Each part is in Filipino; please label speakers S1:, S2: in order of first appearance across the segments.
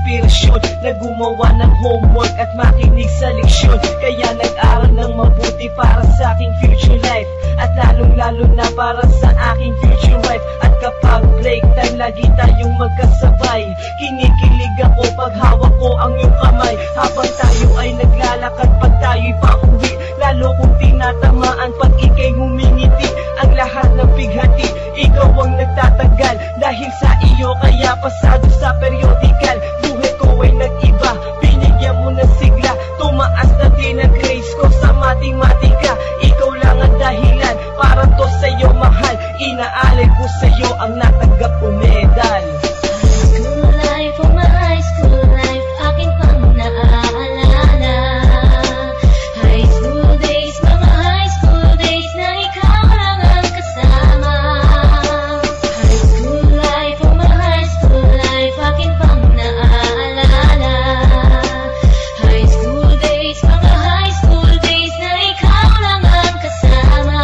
S1: inspirasyon na gumawa ng homework at makinig sa leksyon. Kaya nag-aral ng mabuti para sa aking future life, at lalong-lalo na para sa aking future wife. At kapag break time, lagi tayong magkasabay. Kinikilig ako pag hawak ko ang iyong kamay, habang tayo ay naglalakad pag tayo'y pauwi. Lalo kung tinatamaan pag ika'y humingiti. Ang lahat ng bighati, ikaw ang nagtatagal. Dahil sa iyo kaya pasado sa periodical. Buhay ko ay nag-iba, binigyan mo ng sigla. Tumaas na din ang grades ko sa matematika. Ikaw lang ang dahilan para to sa'yo mahal. Inaalay ko sa'yo ang natanggap ko medal.
S2: High school life, oh my high school life, akin pang naaalala. High school days, mga high school days na ikaw lang ang kasama. High school life, oh my high school life, akin pang naaalala. High school days, mga high school days na ikaw lang ang kasama.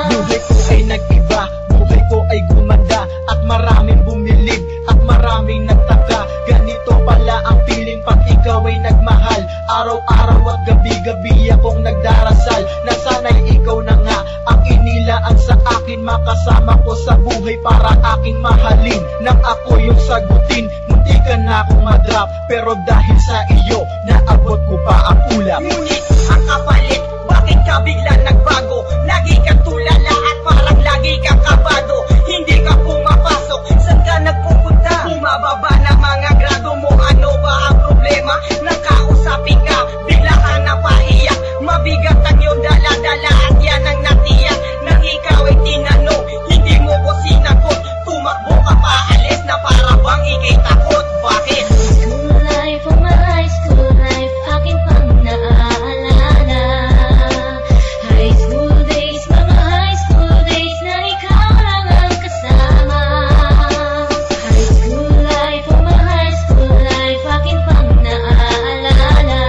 S1: Buhay ko ay nag-iba, buhay ko ay gumanda, at maraming bumilib, at maraming nagtaka. Ganito pala ang feeling pag ikaw ay nagmahal. Araw-araw at gabi-gabi akong nagdarasal na sana'y ikaw na nga ang inilaan sa akin. Makasama ko sa buhay para aking mahalin. Nang ako yung sagutin, munti ka na akong madrop, pero dahil sa iyo, naabot ko pa ang ulap.
S3: Ngunit ang kapalit, bakit ka bigla nagbago? Lagi kang tulala at parang lagi kang kabado. Hindi ka pumapasok, saan ka nagpupunta? Bumababa na mga grado mo, ano ba ang problema? Nang kausapin ka, bigla ka napaiyak. Mabigat ang iyong dala-dala at yan ang natiyak. Nang ikaw ay tinanong, hindi mo ko sinagot. Tumakbo ka pa, alis na para bang ikay takot. Bakit?
S2: High school life, oh my high school life, akin pang naaalala. High school days, mga high school days na ikaw lang ang kasama. High school life, oh my high school life, akin pang naaalala.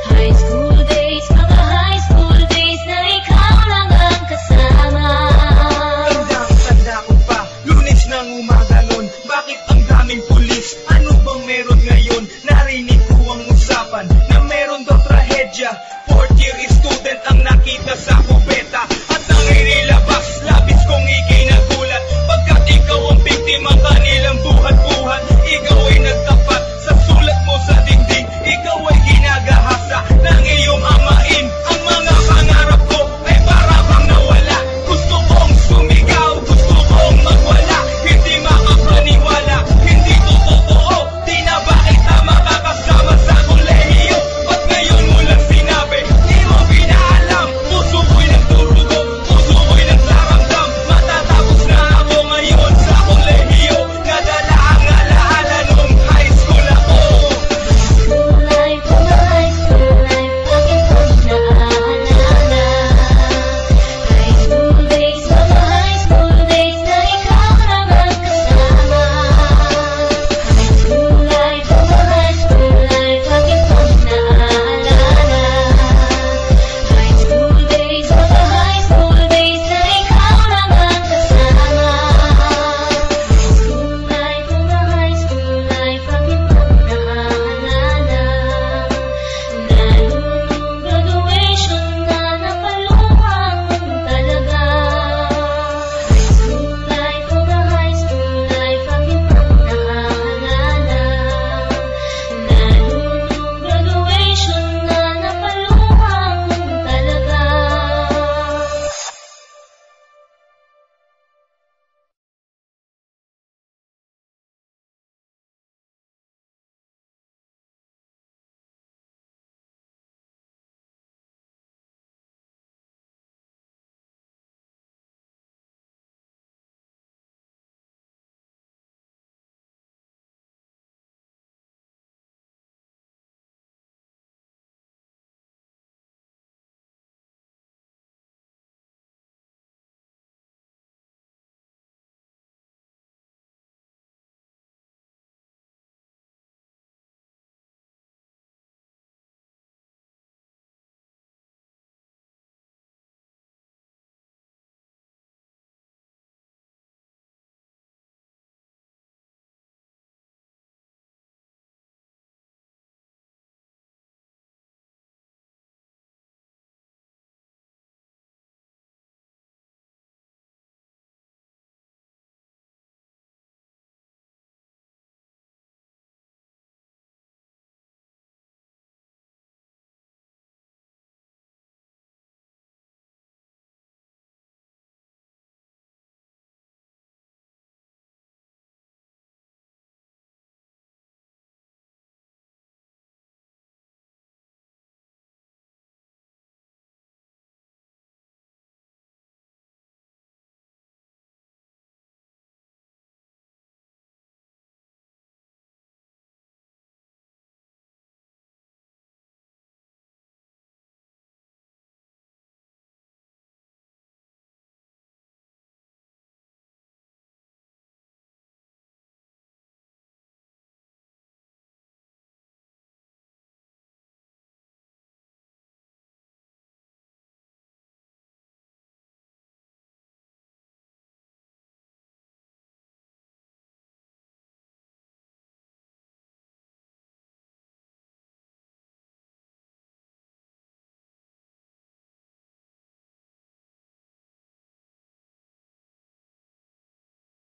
S2: High school days, mga high school days na ikaw lang ang kasama.
S1: Tanda ko pa, Lunes ng umaga nun. Bakit ang daming pulis? Ano bang meron ngayon? Narinig ko ang usapan na meron daw trahedya. Fourth year student ang nakita sa kupe.